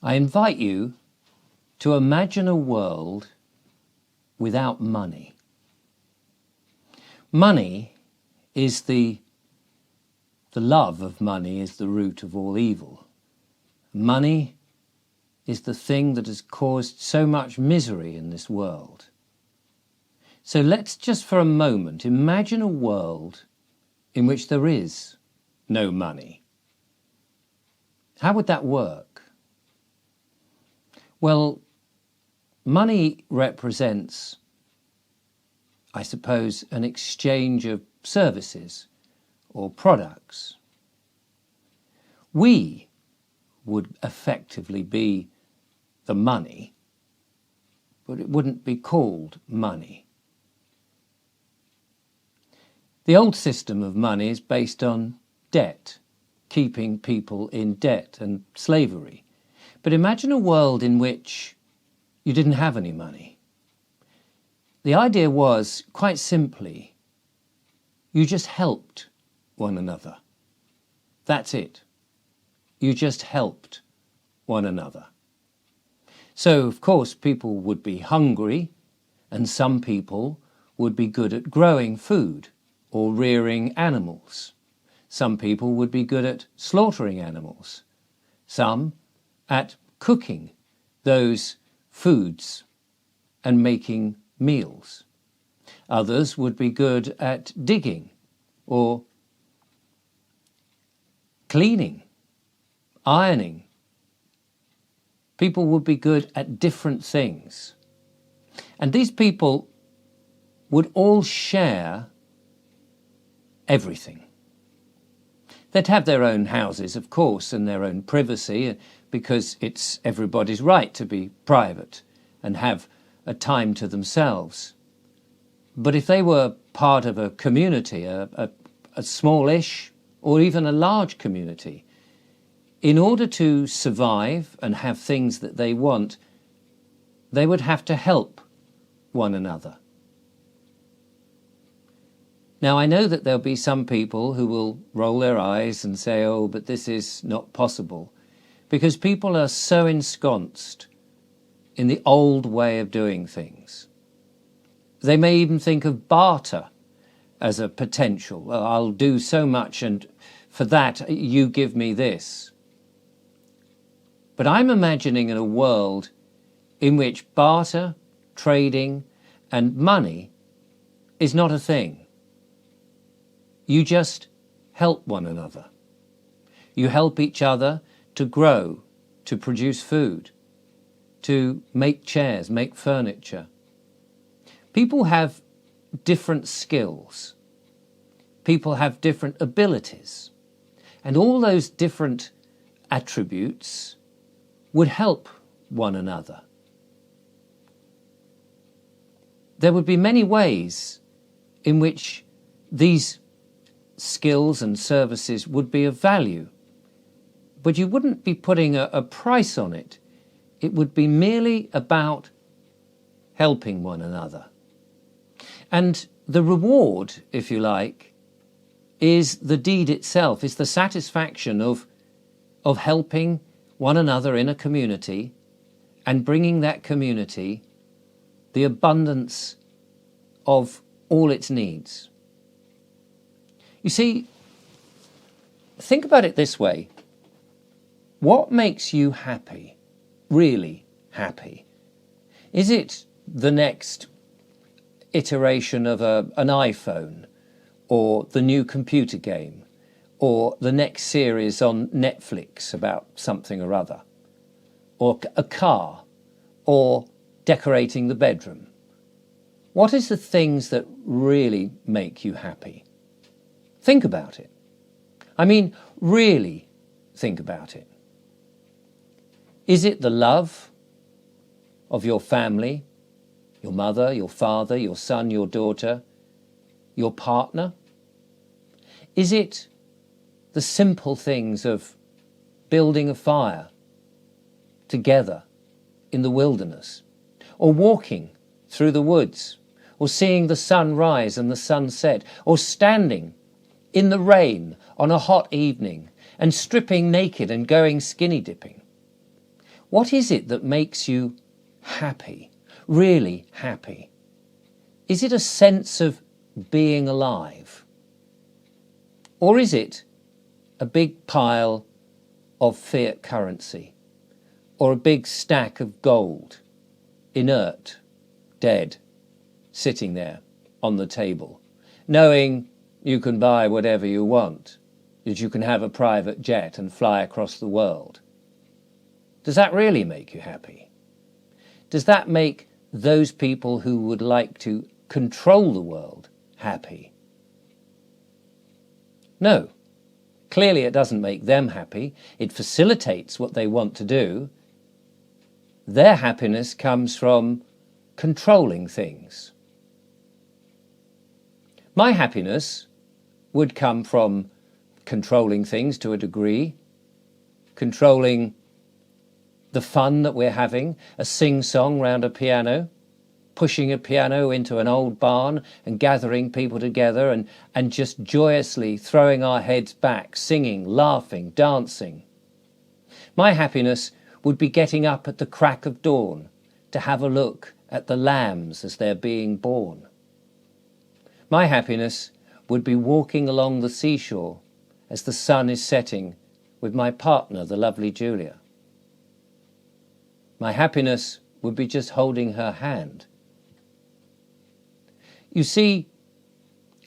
I invite you to imagine a world without money. Money is the love of money is the root of all evil. Money is the thing that has caused so much misery in this world. So let's just for a moment imagine a world in which there is no money. How would that work? Well, money represents, I suppose, an exchange of services or products. We would effectively be the money, but it wouldn't be called money. The old system of money is based on debt, keeping people in debt and slavery. But imagine a world in which you didn't have any money. The idea was, quite simply, you just helped one another. That's it. You just helped one another. So, of course, people would be hungry, and some people would be good at growing food or rearing animals. Some people would be good at slaughtering animals. Some at cooking those foods and making meals. Others would be good at digging or cleaning, ironing. People would be good at different things. And these people would all share everything. They'd have their own houses, of course, and their own privacy, because it's everybody's right to be private and have a time to themselves. But if they were part of a community, a smallish or even a large community, in order to survive and have things that they want, they would have to help one another. Now, I know that there'll be some people who will roll their eyes and say, oh, but this is not possible, because people are so ensconced in the old way of doing things. They may even think of barter as a potential. Well, I'll do so much, and for that you give me this. But I'm imagining in a world in which barter, trading, and money is not a thing. You just help one another. You help each other to grow, to produce food, to make chairs, make furniture. People have different skills. People have different abilities. And all those different attributes would help one another. There would be many ways in which these skills and services would be of value, but you wouldn't be putting a price on it. It would be merely about helping one another. And the reward, if you like, is the deed itself, is the satisfaction of helping one another in a community and bringing that community the abundance of all its needs. You see, think about it this way. What makes you happy, really happy? Is it the next iteration of an iPhone, or the new computer game, or the next series on Netflix about something or other, or a car, or decorating the bedroom? What is the things that really make you happy? Think about it. I mean, really think about it. Is it the love of your family, your mother, your father, your son, your daughter, your partner? Is it the simple things of building a fire together in the wilderness, or walking through the woods, or seeing the sun rise and the sun set, or standing in the rain on a hot evening and stripping naked and going skinny dipping? What is it that makes you happy, really happy? Is it a sense of being alive? Or is it a big pile of fiat currency? Or a big stack of gold, inert, dead, sitting there on the table, knowing you can buy whatever you want, that you can have a private jet and fly across the world? Does that really make you happy? Does that make those people who would like to control the world happy? No. Clearly it doesn't make them happy. It facilitates what they want to do. Their happiness comes from controlling things. My happiness would come from controlling things to a degree, controlling the fun that we're having, a sing-song round a piano, pushing a piano into an old barn and gathering people together and just joyously throwing our heads back, singing, laughing, dancing. My happiness would be getting up at the crack of dawn to have a look at the lambs as they're being born. My happiness would be walking along the seashore as the sun is setting with my partner, the lovely Julia. My happiness would be just holding her hand. You see,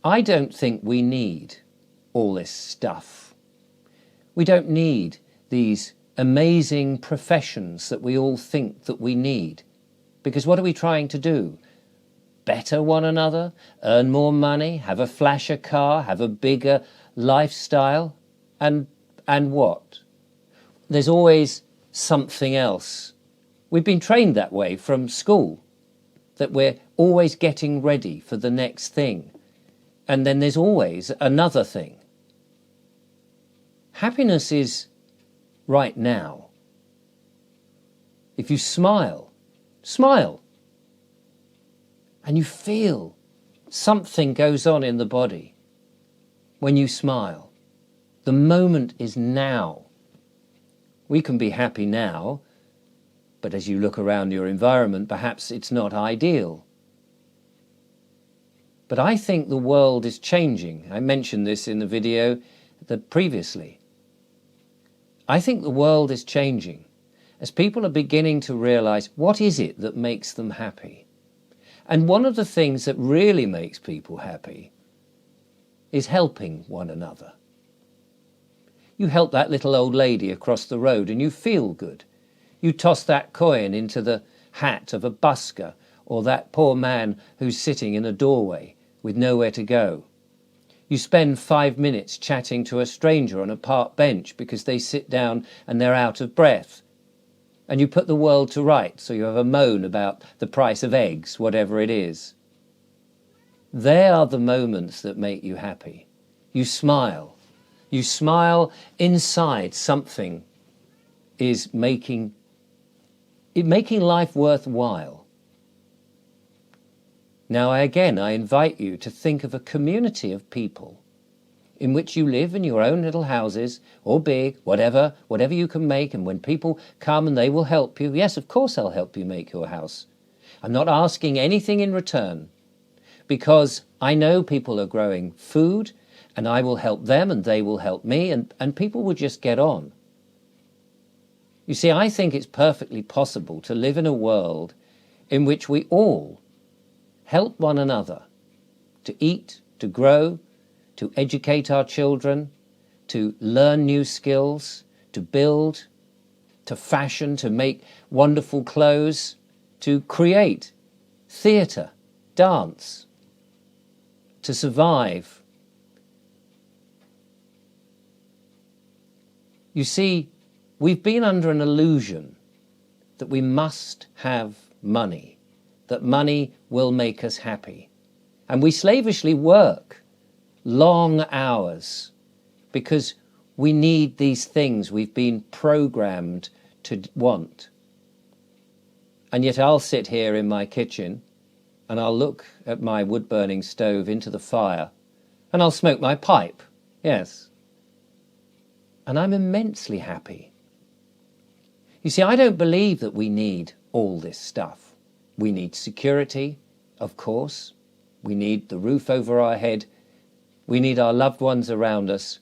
I don't think we need all this stuff. We don't need these amazing professions that we all think that we need. Because what are we trying to do? Better one another, earn more money, have a flasher car, have a bigger lifestyle, and what? There's always something else. We've been trained that way from school, that we're always getting ready for the next thing. And then there's always another thing. Happiness is right now. If you smile, and you feel something goes on in the body when you smile. The moment is now. We can be happy now, but as you look around your environment, perhaps it's not ideal. But I think the world is changing. I mentioned this in the video previously. I think the world is changing as people are beginning to realize what is it that makes them happy. And one of the things that really makes people happy is helping one another. You help that little old lady across the road and you feel good. You toss that coin into the hat of a busker or that poor man who's sitting in a doorway with nowhere to go. You spend 5 minutes chatting to a stranger on a park bench because they sit down and they're out of breath. And you put the world to rights, so you have a moan about the price of eggs, whatever it is. They are the moments that make you happy. You smile. You smile inside. Something is making life worthwhile. Now, I invite you to think of a community of people in which you live in your own little houses, or big, whatever you can make, and when people come and they will help you, yes, of course I'll help you make your house. I'm not asking anything in return, because I know people are growing food, and I will help them, and they will help me, and people will just get on. You see, I think it's perfectly possible to live in a world in which we all help one another to eat, to grow, to educate our children, to learn new skills, to build, to fashion, to make wonderful clothes, to create theatre, dance, to survive. You see, we've been under an illusion that we must have money, that money will make us happy. And we slavishly work long hours because we need these things we've been programmed to want. And yet I'll sit here in my kitchen and I'll look at my wood-burning stove into the fire and I'll smoke my pipe, yes. And I'm immensely happy. You see, I don't believe that we need all this stuff. We need security, of course. We need the roof over our head. We need our loved ones around us.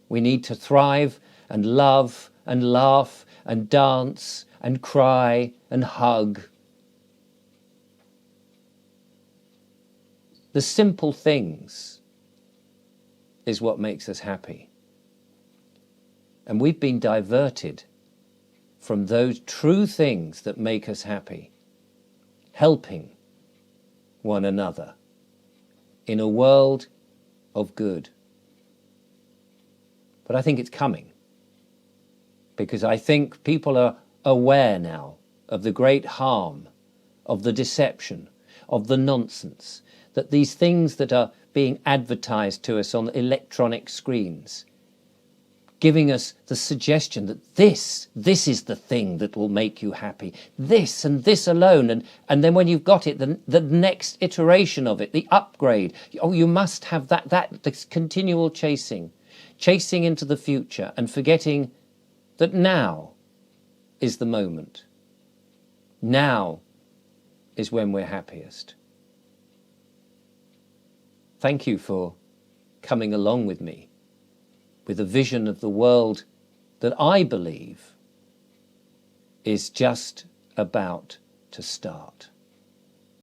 We need to thrive and love and laugh and dance and cry and hug. The simple things is what makes us happy. And we've been diverted from those true things that make us happy, helping one another in a world of good. But I think it's coming, because I think people are aware now of the great harm, of the deception, of the nonsense, that these things that are being advertised to us on electronic screens, giving us the suggestion that this is the thing that will make you happy, this and this alone, and then when you've got it, the next iteration of it, the upgrade, oh, you must have this continual chasing into the future and forgetting that now is the moment. Now is when we're happiest. Thank you for coming along with me with a vision of the world that I believe is just about to start.